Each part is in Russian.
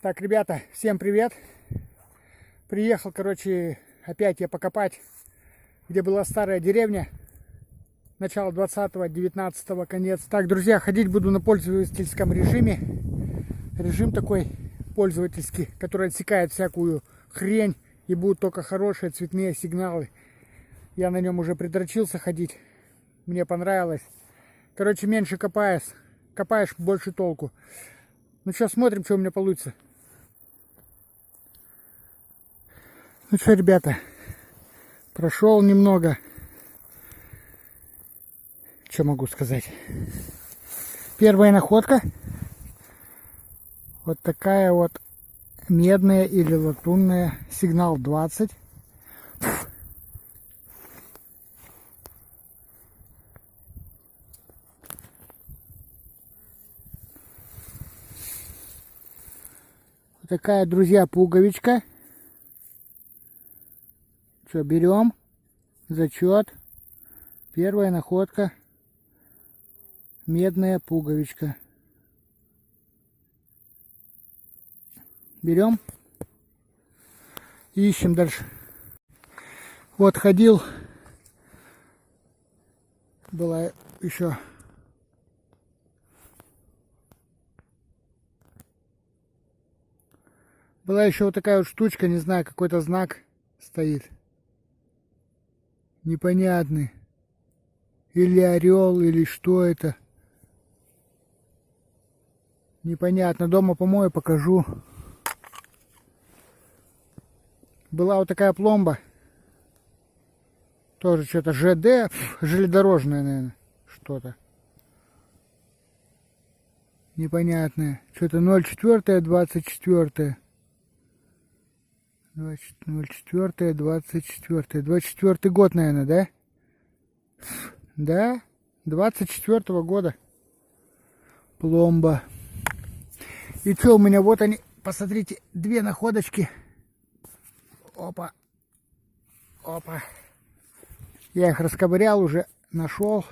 Так, ребята, всем привет. Приехал, короче, опять я покопать, где была старая деревня. Начало 20-го, 19-го, конец. Так, друзья, ходить буду на пользовательском режиме. Режим такой пользовательский, который отсекает всякую хрень. И будут только хорошие цветные сигналы. Я на нем уже придрочился ходить. Мне понравилось. Короче, меньше копаешь, больше толку. Ну что, смотрим, что у меня получится. Ну что, ребята, прошел немного. Что могу сказать? Первая находка. Вот такая вот медная или латунная. Сигнал 20. Вот такая, друзья, пуговичка. Что, берем? Зачет. Первая находка. Медная пуговичка. Берем. И ищем дальше. Вот ходил. Была еще. Была еще вот такая вот штучка, не знаю, какой-то знак стоит. Непонятный. Или орел, или что это. Непонятно. Дома помою, покажу. Была вот такая пломба. Тоже что-то ЖД. Железнодорожное, наверное. Что-то. Непонятное. Что-то 04, 24. 04, 24. 24 год, наверное, да? Да? 24-го года. Пломба. И что у меня? Вот они. Посмотрите. Две находочки. Опа. Опа. Я их расковырял уже. Нашел.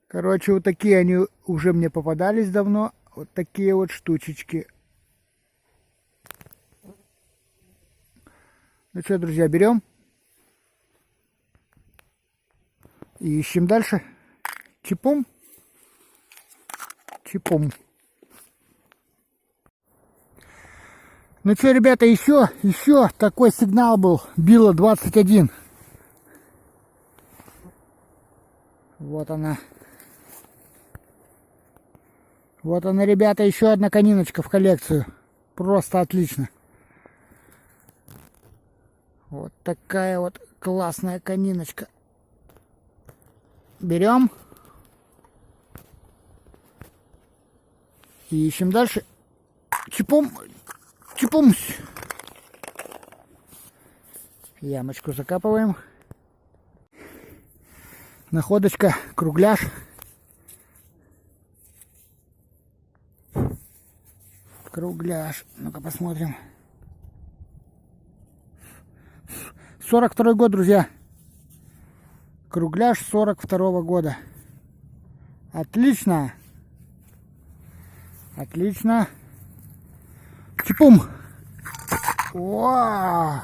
Короче, вот такие они уже мне попадались давно. Вот такие вот штучечки. Ну что, друзья, берем. И ищем дальше. Чипум. Чипум. Ну что, ребята, еще такой сигнал был. Било 21. Вот она. Вот она, ребята, еще одна кониночка в коллекцию. Просто отлично. Вот такая вот классная кониночка. Берем. И ищем дальше. Чипум. Чипум. Ямочку закапываем. Находочка, кругляш. Кругляш. Ну-ка посмотрим. 42-й год, друзья. Кругляш 42-го года. Отлично. Отлично. Чипум. Вау.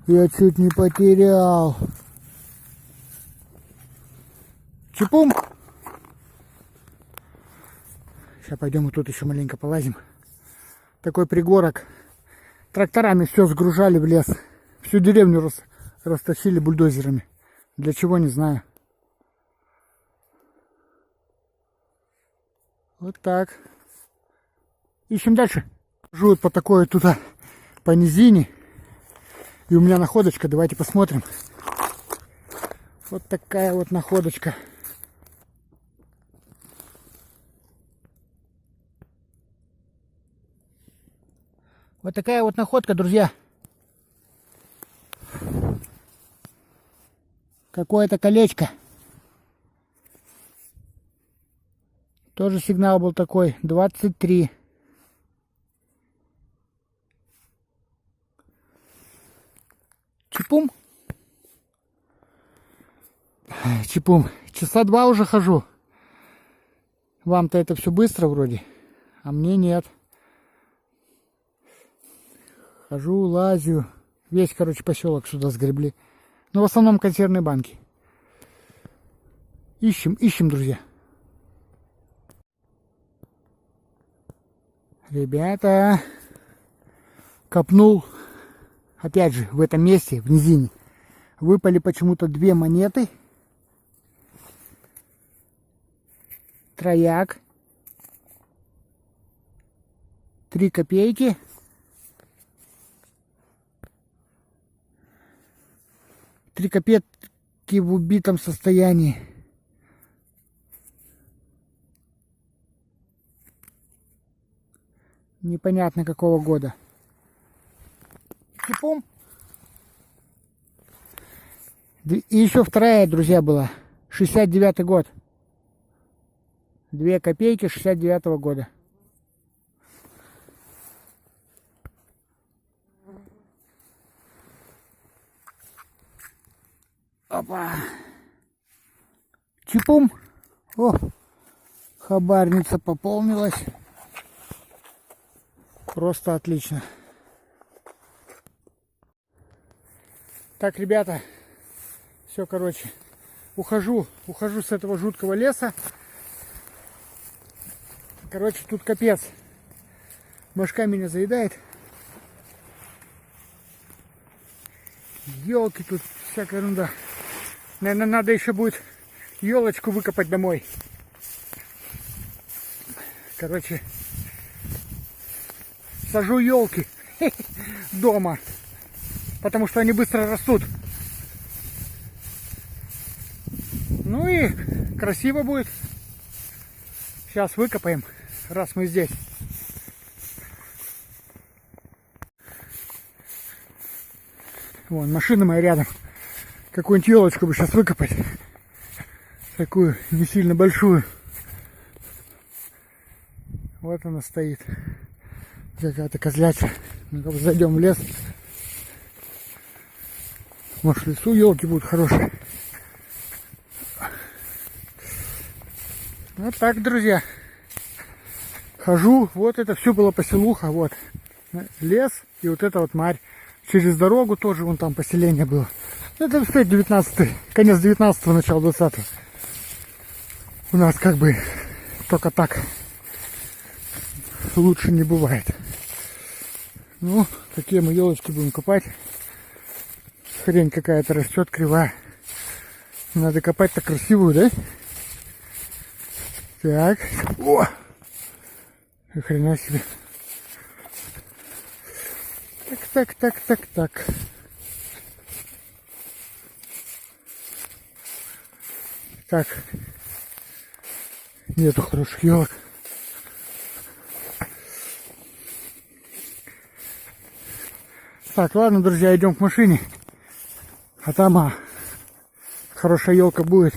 Я чуть не потерял. Чипум. Сейчас пойдем вот тут еще маленько полазим. Такой пригорок. Тракторами все сгружали в лес. Всю деревню растащили бульдозерами. Для чего, не знаю. Вот так. Ищем дальше. Жуют по такой туда, по низине. И у меня находочка. Давайте посмотрим. Вот такая вот находочка. Вот такая вот находка, друзья. Какое-то колечко. Тоже сигнал был такой. 23. Чипум. Чипум. Часа 2 уже хожу. Вам-то это все быстро вроде, а мне нет. Хожу, лазю. Весь, короче, поселок сюда сгребли. Но в основном консервные банки. Ищем, друзья. Ребята, копнул, опять же, в этом месте, в низине, выпали почему-то 2 монеты. Трояк. 3 копейки. Три копейки в убитом состоянии. Непонятно какого года. Чипом. И еще вторая, друзья, была. 69-й год. 2 копейки 69-го года. Опа. Чипум. О, хабарница пополнилась. Просто отлично. Так, ребята, все, короче, ухожу с этого жуткого леса. Короче, тут капец. Мошка меня заедает. Елки, тут всякая ерунда. Наверное, надо еще будет елочку выкопать домой. Короче, сажу елки дома, потому что они быстро растут. Ну и красиво будет. Сейчас выкопаем, раз мы здесь. Вон, машина моя рядом. Какую-нибудь елочку бы сейчас выкопать. Такую не сильно большую. Вот она стоит. Какая-то козлячая. Ну-ка, зайдем в лес. Может, в лесу елки будут хорошие. Вот так, друзья. Хожу. Вот это все было поселуха. Вот. Лес и вот это вот марь. Через дорогу тоже вон там поселение было. Это все 19-й. Конец 19-го, начало 20-го. У нас как бы только так. Лучше не бывает. Ну, какие мы елочки будем копать. Хрень какая-то растет кривая. Надо копать-то красивую, да? Так. О! Ни хрена себе. Так. Так. Нету хороших елок. Так, ладно, друзья, идем к машине. А там хорошая елка будет.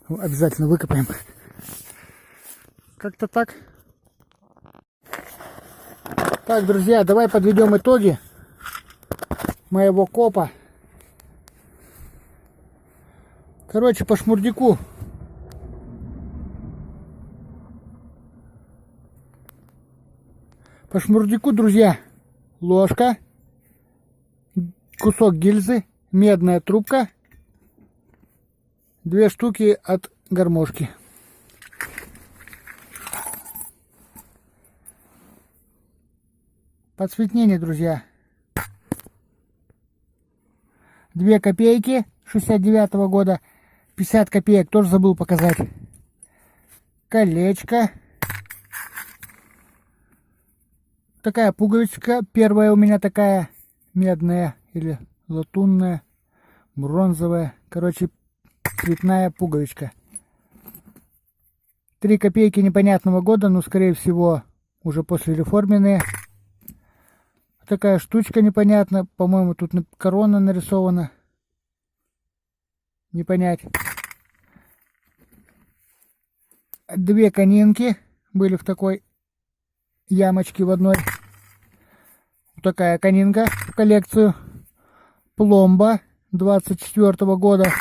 Обязательно выкопаем. Как-то так. Так, друзья, давай подведем итоги моего копа. Короче, по шмурдяку. По шмурдяку, друзья, ложка, кусок гильзы, медная трубка, 2 штуки от гармошки. Подсветнение, друзья. 2 копейки 69-го года. 50 копеек тоже забыл показать. Колечко. Такая пуговичка. Первая у меня такая медная или латунная, бронзовая. Короче, цветная пуговичка. 3 копейки непонятного года, но скорее всего уже после реформенные. Такая штучка непонятная. По-моему, тут корона нарисована. Не понять. 2 конинки были в такой ямочке в одной. Такая конинка в коллекцию. Пломба 24-го года.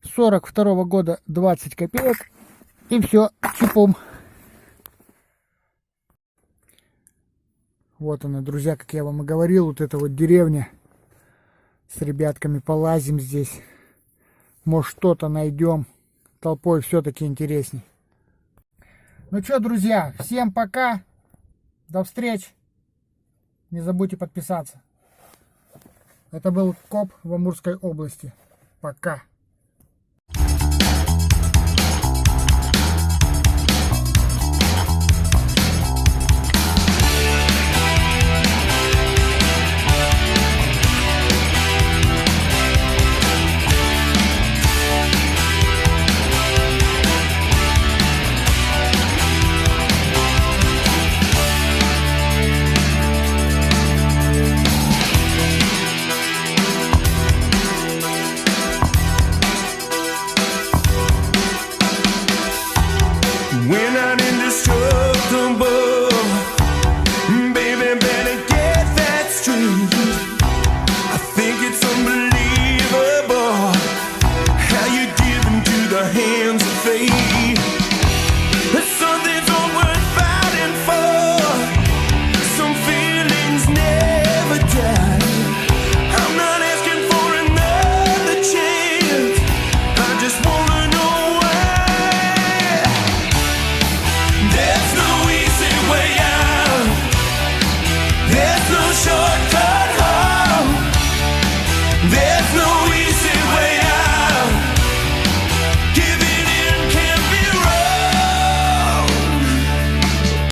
42 года 20 копеек. И все, чипом. Вот она, друзья, как я вам и говорил, вот эта вот деревня. С ребятками полазим здесь. Может, что-то найдем. Толпой все-таки интересней. Ну что, друзья, всем пока. До встреч. Не забудьте подписаться. Это был КОП в Амурской области. Пока.